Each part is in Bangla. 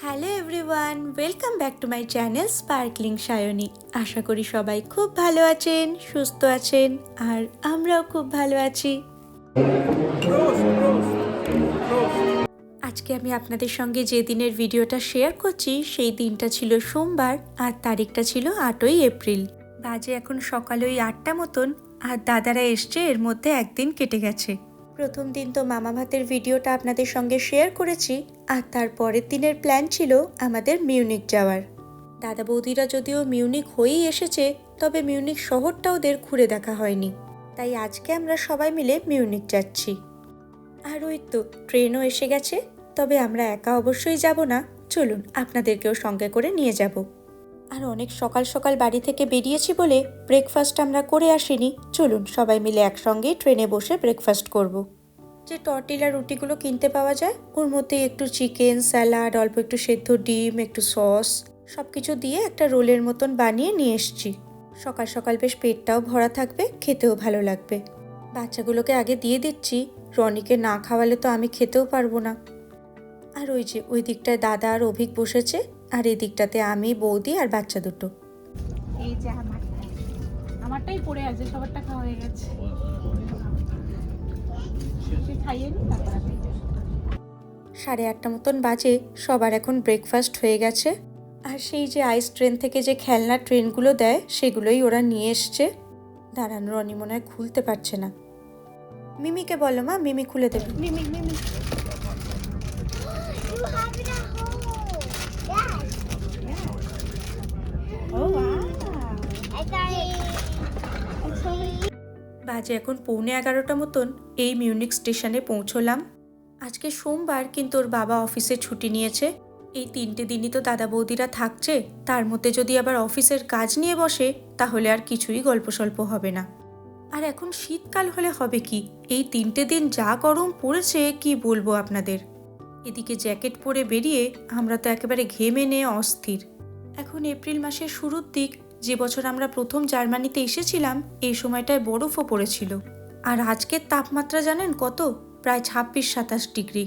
Hello everyone, welcome back to my channel sparkling Sayani. আশা করি সবাই খুব ভালো আছেন, সুস্থ আছেন, আর আমরাও খুব ভালো আছি। আজকে আমি আপনাদের সঙ্গে যে দিনের ভিডিওটা শেয়ার করছি সেই দিনটা ছিল সোমবার আর তারিখটা ছিল 8ই এপ্রিল। বাজে এখন সকাল ওই 8টা মতন, আর দাদারা এসছে, এর মধ্যে একদিন কেটে গেছে। প্রথম দিন তো মামা ভাতের ভিডিওটা আপনাদের সঙ্গে শেয়ার করেছি, আর তারপরের দিনের প্ল্যান ছিল আমাদের মিউনিক যাওয়ার। দাদা বৌদিরা যদিও মিউনিক হয়েই এসেছে, তবে মিউনিক শহরটা ওদের ঘুরে দেখা হয়নি, তাই আজকে আমরা সবাই মিলে মিউনিক যাচ্ছি। আর ওই তো ট্রেনও এসে গেছে, তবে আমরা একা অবশ্যই যাব না, চলুন আপনাদেরকেও সঙ্গে করে নিয়ে যাব। আর অনেক সকাল সকাল বাড়ি থেকে বেরিয়েছি বলে ব্রেকফাস্ট আমরা করে আসিনি, চলুন সবাই মিলে একসঙ্গেই ট্রেনে বসে ব্রেকফাস্ট করব। যে টর্টিলা রুটিগুলো কিনতে পাওয়া যায়, ওর মধ্যে একটু চিকেন, স্যালাড, অল্প একটু সেদ্ধ ডিম, একটু সস, সব কিছু দিয়ে একটা রোলের মতন বানিয়ে নিয়ে এসছি। সকাল সকাল বেশ পেটটাও ভরা থাকবে, খেতেও ভালো লাগবে। বাচ্চাগুলোকে আগে দিয়ে দিচ্ছি, রনিকে না খাওয়ালে তো আমি খেতেও পারবো না। আর ওই যে ওই দিকটায় দাদা আর অভিক বসেছে, আর এই দিকটাতে আমি, বৌদি আর বাচ্চা দুটো। এই যে আমারটাই পড়ে আছে, সবারটা খাওয়া হয়ে গেছে। খাইয়ে নি তারপর 8:30 মতন বাজে, সবার এখন ব্রেকফাস্ট হয়ে গেছে। আর সেই যে আইস ট্রেন থেকে যে খেলনা ট্রেনগুলো দেয়, সেগুলোই ওরা নিয়ে এসছে। দাঁড়ান, রনি মনে হয় খুলতে পারছে না। মিমিকে বলো মা, মিমি খুলে দেবে। Mimi You have it at home. Yes. Oh wow, I thought it's so many. বাজে এখন 11:45 মতন, এই মিউনিক স্টেশনে পৌঁছলাম। আজকে সোমবার, কিন্তু ওর বাবা অফিসে ছুটি নিয়েছে। এই 3টে দিনই তো দাদা বৌদিরা থাকছে, তার মধ্যে যদি আবার অফিসের কাজ নিয়ে বসে, তাহলে আর কিছুই গল্প সল্প হবে না। আর এখন শীতকাল হলে হবে কি, এই 3টে দিন যা গরম পড়েছে কি বলবো আপনাদের। এদিকে জ্যাকেট পরে বেরিয়ে আমরা তো একেবারে ঘেমে নিয়ে অস্থির। এখন এপ্রিল মাসের শুরুর দিক, যে বছর আমরা প্রথম জার্মানিতে এসেছিলাম এই সময়টায় বরফও পড়েছিল। আর আজকের তাপমাত্রা জানেন কত? প্রায় 26-27 ডিগ্রি।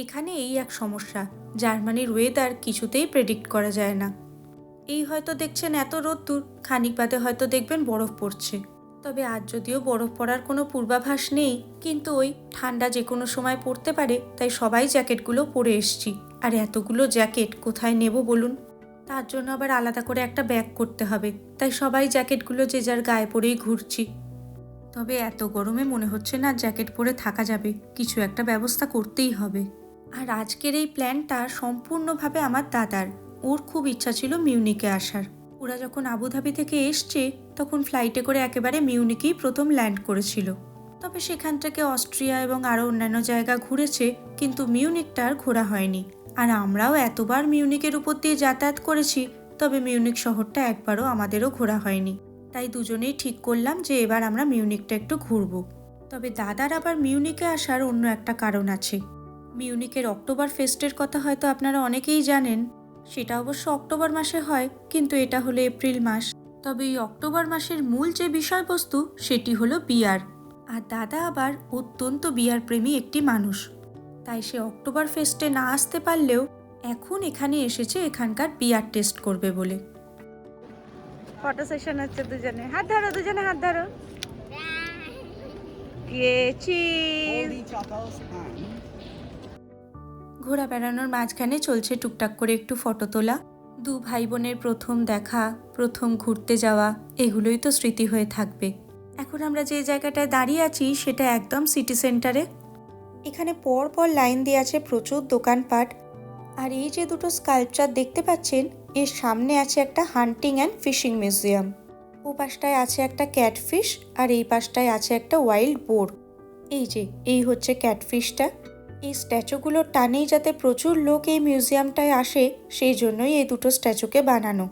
এখানে এই এক সমস্যা, জার্মানির ওয়েদার কিছুতেই প্রেডিক্ট করা যায় না। এই হয়তো দেখছেন এত রোদ্দুর, খানিক বাদে হয়তো দেখবেন বরফ পড়ছে। তবে আজ যদিও বরফ পড়ার কোনো পূর্বাভাস নেই, কিন্তু ওই ঠান্ডা যে কোনো সময় পড়তে পারে, তাই সবাই জ্যাকেটগুলো পরে এসছি। আর এতগুলো জ্যাকেট কোথায় নেব বলুন? তার জন্য আবার আলাদা করে একটা ব্যাগ করতে হবে, তাই সবাই জ্যাকেটগুলো যে যার গায়ে পরেই ঘুরছি। তবে এত গরমে মনে হচ্ছে না জ্যাকেট পরে থাকা যাবে, কিছু একটা ব্যবস্থা করতেই হবে। আর আজকের এই প্ল্যানটা সম্পূর্ণভাবে আমার দাদার। ওর খুব ইচ্ছা ছিল মিউনিকে আসার। ওরা যখন আবুধাবি থেকে এসছে, তখন ফ্লাইটে করে একেবারে মিউনিকেই প্রথম ল্যান্ড করেছিল। তবে সেখান থেকে অস্ট্রিয়া এবং আরও অন্যান্য জায়গা ঘুরেছে, কিন্তু মিউনিকটা আর ঘোরা হয়নি। আর আমরাও এতবার মিউনিকের উপর দিয়ে যাতায়াত করেছি, তবে মিউনিক শহরটা একবারও আমাদেরও ঘোরা হয়নি। তাই দুজনেই ঠিক করলাম যে এবার আমরা মিউনিকটা একটু ঘুরবো। তবে দাদার আবার মিউনিকে আসার অন্য একটা কারণ আছে। মিউনিকের অক্টোবর ফেস্টের কথা হয়তো আপনারা অনেকেই জানেন। সেটা অবশ্য অক্টোবর মাসে হয়, কিন্তু এটা হলো এপ্রিল মাস। তবে এই অক্টোবর মাসের মূল যে বিষয়বস্তু, সেটি হলো বিয়ার। আর দাদা আবার অত্যন্ত বিয়ার প্রেমী একটি মানুষ, তাই সে অক্টোবর ফেস্টে না আসতে পারলেও এখন এখানে এসেছে এখানকার বিয়ার টেস্ট করবে বলে। ফটো সেশন হচ্ছে, দুজনে হাত ধরো, দুজনে হাত ধরো। ঘোরা বেড়ানোর মাঝখানে চলছে টুকটাক করে একটু ফটো তোলা। দু ভাই বোনের প্রথম দেখা, প্রথম ঘুরতে যাওয়া, এগুলোই তো স্মৃতি হয়ে থাকবে। এখন আমরা যে জায়গাটায় দাঁড়িয়ে আছি সেটা একদম সিটি সেন্টারে। এখানে পর পর লাইন দিয়ে আছে প্রচুর দোকানপাট। আর এই যে দুটো স্কাল্পচার দেখতে পাচ্ছেন, এর সামনে আছে একটা হান্টিং অ্যান্ড ফিশিং মিউজিয়াম। ও পাশটায় আছে একটা ক্যাটফিশ, আর এই পাশটায় আছে একটা ওয়াইল্ড বোর। এই যে এই হচ্ছে ক্যাটফিশটা। এই স্ট্যাচুগুলোর টানেই যাতে প্রচুর লোক এই মিউজিয়ামটায় আসে, সেই জন্যই এই দুটো স্ট্যাচুকে বানানো।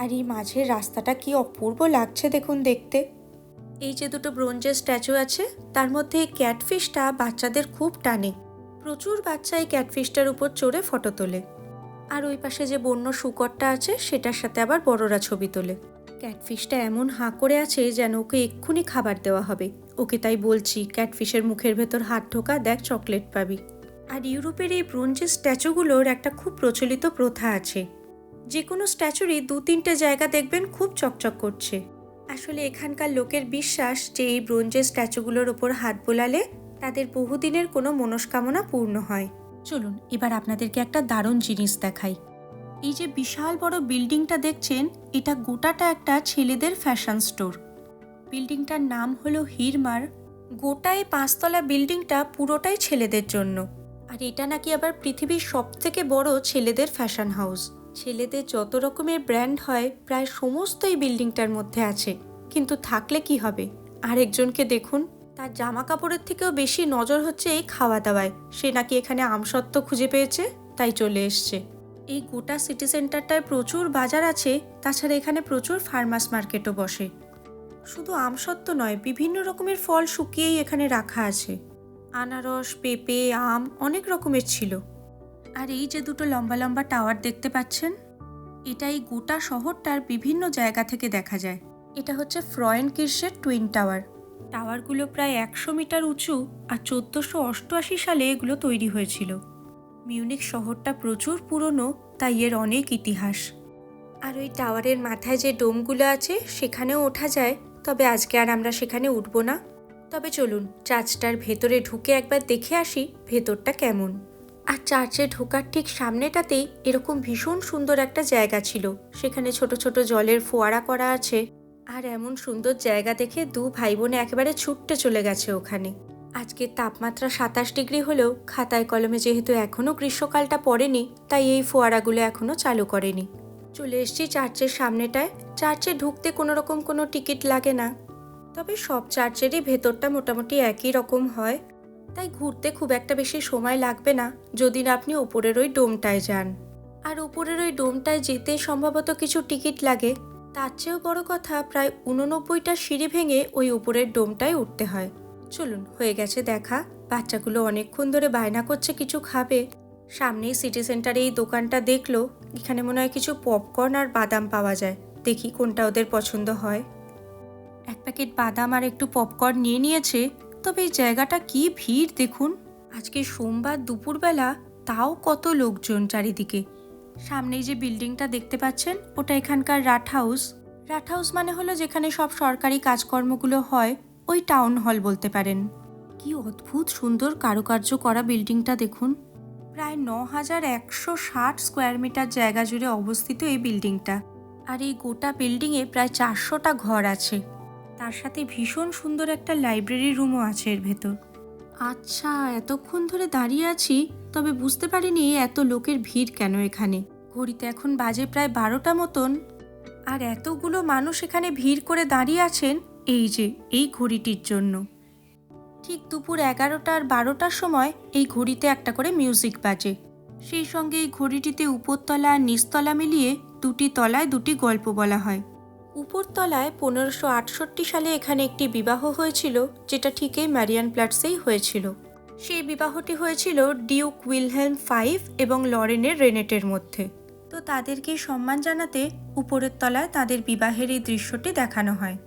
আর এই মাঝের রাস্তাটা কি অপূর্ব লাগছে দেখুন দেখতে। এই যে দুটো ব্রোঞ্জের স্ট্যাচু আছে, তার মধ্যে এই ক্যাটফিশটা বাচ্চাদের খুব টানে। প্রচুর বাচ্চা এই ক্যাটফিশটার উপর চড়ে ফটো তোলে। আর ওই পাশে যে বন্য শূকরটা আছে, সেটার সাথে আবার বড়রা ছবি তোলে। ক্যাটফিশটা এমন হাঁ করে আছে যেন ওকে এক্ষুনি খাবার দেওয়া হবে। ওকে তাই বলছি, ক্যাটফিশের মুখের ভেতর হাত ঢোকা, দেখ চকলেট পাবি। আর ইউরোপের এই ব্রোঞ্জের স্ট্যাচুগুলোর একটা খুব প্রচলিত প্রথা আছে, যে কোনো স্ট্যাচুরই 2-3টে জায়গা দেখবেন খুব চকচক করছে। আসলে এখানকার লোকের বিশ্বাস যে এই ব্রোঞ্জের স্ট্যাচুগুলোর ওপর হাত বোলালে তাদের বহুদিনের কোনো মনস্কামনা পূর্ণ হয়। চলুন এবার আপনাদেরকে একটা দারুণ জিনিস দেখাই। এই যে বিশাল বড় বিল্ডিংটা দেখছেন, এটা গোটাটা একটা ছেলেদের ফ্যাশন স্টোর। বিল্ডিংটার নাম হলো হিরমার। গোটা এই 5তলা বিল্ডিংটা পুরোটাই ছেলেদের জন্য। আর এটা নাকি আবার পৃথিবীর সবথেকে বড় ছেলেদের ফ্যাশন হাউস। ছেলেদের যত রকমের ব্র্যান্ড হয় প্রায় সমস্ত এই বিল্ডিংটার মধ্যে আছে। কিন্তু থাকলে কি হবে, আরেকজনকে দেখুন, তার জামা কাপড়ের থেকেও বেশি নজর হচ্ছে এই খাওয়া দাওয়ায়। সে নাকি এখানে আমসত্ত্ব খুঁজে পেয়েছে, তাই চলে এসছে। এই গোটা সিটি সেন্টারটায় প্রচুর বাজার আছে, তাছাড়া এখানে প্রচুর ফার্মার্স মার্কেটও বসে। শুধু আমসত্ত্ব নয়, বিভিন্ন রকমের ফল শুকিয়েই এখানে রাখা আছে। আনারস, পেঁপে, আম অনেক রকমের ছিল। আর এই যে দুটো লম্বা লম্বা টাওয়ার দেখতে পাচ্ছেন, এটা এই গোটা শহরটার বিভিন্ন জায়গা থেকে দেখা যায়। এটা হচ্ছে ফ্রয়েনকির্শের টুইন টাওয়ার। টাওয়ারগুলো প্রায় 100 মিটার উঁচু আর 1488 সালে এগুলো তৈরি হয়েছিল। মিউনিক শহরটা প্রচুর পুরনো, তাই এর অনেক ইতিহাস। আর ওই টাওয়ারের মাথায় যে ডোমগুলো আছে সেখানেও ওঠা যায়, তবে আজকে আর আমরা সেখানে উঠবো না। তবে চলুন চার্চটার ভেতরে ঢুকে একবার দেখে আসি ভেতরটা কেমন। আর চার্চে ঢোকার ঠিক সামনেটাতেই এরকম ভীষণ সুন্দর একটা জায়গা ছিল, সেখানে ছোট ছোট জলের ফোয়ারা করা আছে। আর এমন সুন্দর জায়গা দেখে দু ভাই বোনে একেবারে ছুটতে চলে গেছে ওখানে। আজকের তাপমাত্রা 27 ডিগ্রি হলেও খাতায় কলমে যেহেতু এখনও গ্রীষ্মকালটা পড়েনি, তাই এই ফোয়ারাগুলো এখনও চালু করেনি। চলে এসছি চার্চের সামনেটায়। চার্চে ঢুকতে কোনো রকম কোনো টিকিট লাগে না, তবে সব চার্চেরই ভেতরটা মোটামুটি একই রকম হয়, তাই ঘুরতে খুব একটা বেশি সময় লাগবে না যদি না আপনি ওপরের ওই ডোমটায় যান। আর ওপরের ওই ডোমটায় যেতে সম্ভবত কিছু টিকিট লাগে। তার চেয়েও বড় কথা, প্রায় 89টা সিঁড়ি ভেঙে ওই উপরের ডোমটায় উঠতে হয়। চলুন, হয়ে গেছে দেখা। বাচ্চাগুলো অনেকক্ষণ ধরে বায়না করছে কিছু খাবে। সামনেই সিটি সেন্টারে এই দোকানটা দেখলো, এখানে মনে হয় কিছু পপকর্ন আর বাদাম পাওয়া যায়। দেখি কোনটা ওদের পছন্দ হয়। এক প্যাকেট বাদাম আর একটু পপকর্ন নিয়ে নিয়েছে। তবে এই জায়গাটা কি ভিড় দেখুন, আজকে সোমবার দুপুরবেলা, তাও কত লোকজন চারিদিকে। সামনেই যে বিল্ডিংটা দেখতে পাচ্ছেন ওটা এখানকার রাট হাউস। রাট হাউস মানে হলো যেখানে সব সরকারি কাজকর্মগুলো হয়, ওই টাউন হল বলতে পারেন। কি অদ্ভুত সুন্দর কারুকার্য করা বিল্ডিংটা দেখুন। প্রায় 9160 স্কোয়ার মিটার জায়গা জুড়ে অবস্থিত এই বিল্ডিংটা। আর এই গোটা বিল্ডিংয়ে প্রায় 400টা ঘর আছে। তার সাথে ভীষণ সুন্দর একটা লাইব্রেরি রুমও আছে এর ভেতর। আচ্ছা, এতক্ষণ ধরে দাঁড়িয়ে আছি, তবে বুঝতে পারিনি এত লোকের ভিড় কেন এখানে। ঘড়িতে এখন বাজে প্রায় 12টা মতন, আর এতগুলো মানুষ এখানে ভিড় করে দাঁড়িয়ে আছেন এই যে এই ঘড়িটির জন্য। ঠিক দুপুর 11টা আর 12টার সময় এই ঘড়িতে একটা করে মিউজিক বাজে। সেই সঙ্গে এই ঘড়িটিতে উপরতলা আর নিচতলা মিলিয়ে দুটি তলায় দুটি গল্প বলা হয়। উপরতলায় 1568 সালে এখানে একটি বিবাহ হয়েছিল, যেটা ঠিক এই ম্যারিয়ান প্ল্যাটসেই হয়েছিল। সেই বিবাহটি হয়েছিল ডিউক উইলহেলম V এবং লরেনের রেনেটের মধ্যে। তো তাদেরকে সম্মান জানাতে উপরের তলায় তাদের বিবাহের এই দৃশ্যটি দেখানো হয়।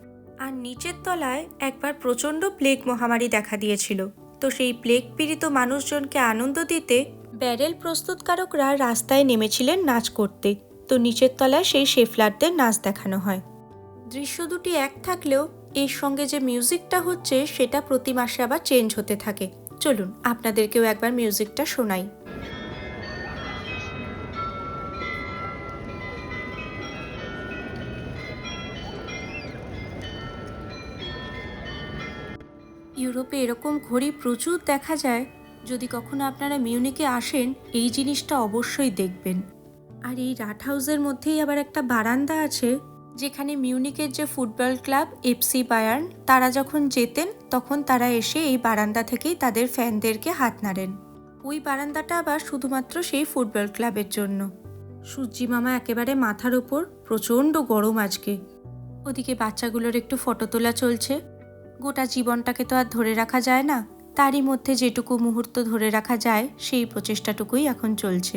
আর নিচের তলায় একবার প্রচণ্ড প্লেগ মহামারী দেখা দিয়েছিল, তো সেই প্লেগ পীড়িত মানুষজনকে আনন্দ দিতে ব্যারেল প্রস্তুতকারকরা রাস্তায় নেমেছিলেন নাচ করতে। তো নিচের তলায় সেই শেফলারদের নাচ দেখানো হয়। দৃশ্য দুটি এক থাকলেও এর সঙ্গে যে মিউজিকটা হচ্ছে সেটা প্রতি মাসে আবার চেঞ্জ হতে থাকে। চলুন আপনাদেরকেও একবার মিউজিকটা শোনাই। ইউরোপে এরকম ঘড়ি প্রচুর দেখা যায়। যদি কখনো আপনারা মিউনিকে আসেন, এই জিনিসটা অবশ্যই দেখবেন। আর এই রাট হাউসের মধ্যেই আবার একটা বারান্দা আছে, যেখানে মিউনিকের যে ফুটবল ক্লাব FC বায়ার্ন, তারা যখন যেতেন তখন তারা এসে এই বারান্দা থেকেই তাদের ফ্যানদেরকে হাত নাড়েন। ওই বারান্দাটা আবার শুধুমাত্র সেই ফুটবল ক্লাবের জন্য। সূর্যি মামা একেবারে মাথার ওপর, প্রচণ্ড গরম আজকে। ওদিকে বাচ্চাগুলোর একটু ফটো তোলা চলছে। গোটা জীবনটাকে তো আর ধরে রাখা যায় না, তারই মধ্যে যেটুকু মুহূর্ত ধরে রাখা যায় সেই প্রচেষ্টাটুকুই এখন চলছে।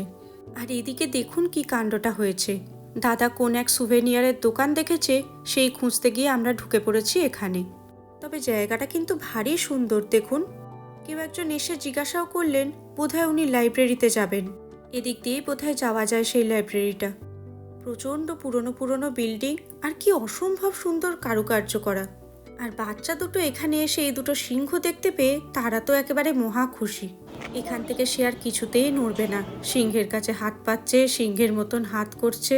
আর এদিকে দেখুন কি কাণ্ডটা হয়েছে। দাদা কোন এক সুভেনিয়ারের দোকান দেখেছে, সেই খুঁজতে গিয়ে আমরা ঢুকে পড়েছি এখানে। তবে জায়গাটা কিন্তু ভারী সুন্দর দেখুন। কেউ একজন এসে জিজ্ঞাসাও করলেন বোধহয় উনি লাইব্রেরিতে যাবেন। এদিক দিয়েই বোধহয় যাওয়া যায় সেই লাইব্রেরিটা। প্রচণ্ড পুরনো পুরনো বিল্ডিং, আর কি অসম্ভব সুন্দর কারুকার্য করা। আর বাচ্চা দুটো এখানে এসে এই দুটো সিংহ দেখতে পেয়ে তারা তো একেবারে মহা খুশি। এখান থেকে সে আর কিছুতেই নড়বে না, সিংহের কাছে হাত পাচ্ছে, সিংহের মতন হাত করছে।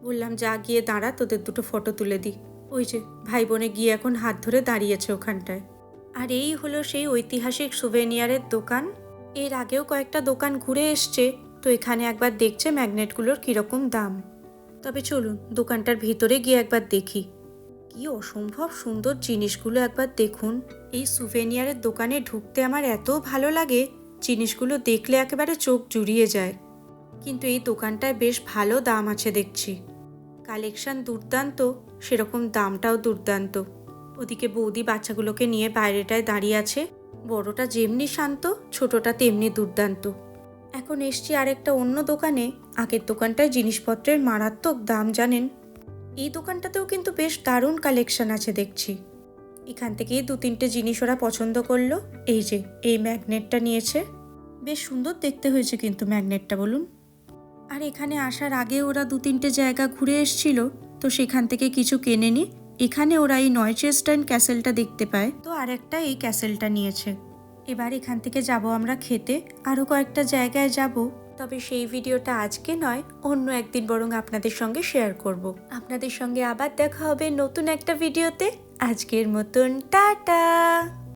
বললাম যা গিয়ে দাঁড়া, তোদের দুটো ফটো তুলে দিই। ওই যে ভাই বোনে গিয়ে এখন হাত ধরে দাঁড়িয়েছে ওখানটায়। আর এই হলো সেই ঐতিহাসিক সুভেনিয়ারের দোকান। এর আগেও কয়েকটা দোকান ঘুরে এসছে, তো এখানে একবার দেখছে ম্যাগনেটগুলোর কীরকম দাম। তবে চলুন দোকানটার ভিতরে গিয়ে একবার দেখি। কি অসম্ভব সুন্দর জিনিসগুলো একবার দেখুন। এই সুভেনিয়ারের দোকানে ঢুকতে আমার এত ভালো লাগে, জিনিসগুলো দেখলে একেবারে চোখ জুড়িয়ে যায়। কিন্তু এই দোকানটায় বেশ ভালো দাম আছে দেখছি। কালেকশন দুর্দান্ত, সেরকম দামটাও দুর্দান্ত। ওদিকে বৌদি বাচ্চাগুলোকে নিয়ে বাইরেটায় দাঁড়িয়ে আছে। বড়টা যেমনি শান্ত, ছোটটা তেমনি দুর্দান্ত। এখন এসছি আরেকটা অন্য দোকানে। আগের দোকানটায় জিনিসপত্রের মারাত্মক দাম জানেন। এই দোকানটাতেও কিন্তু বেশ দারুণ কালেকশন আছে দেখছি। এখান থেকেই 2-3টে জিনিস ওরা পছন্দ করলো। এই যে এই ম্যাগনেটটা নিয়েছে, বেশ সুন্দর দেখতে হয়েছে কিন্তু ম্যাগনেটটা বলুন। আর এখানে আসার আগে ওরা 2-3টে জায়গা ঘুরে এসছিল, তো সেখান থেকে কিছু কেনেনি। এখানে ওরা এই নয়চেস্টাইন ক্যাসেলটা দেখতে পায়, তো আর একটা এই ক্যাসেলটা নিয়েছে। এবার এখান থেকে যাব আমরা খেতে, আরও কয়েকটা জায়গায় যাব। তবে সেই ভিডিওটা আজকে নয়, অন্য একদিন বরং আপনাদের সঙ্গে শেয়ার করব। আপনাদের সঙ্গে আবার দেখা হবে নতুন একটা ভিডিওতে। আজকের মতন টাটা।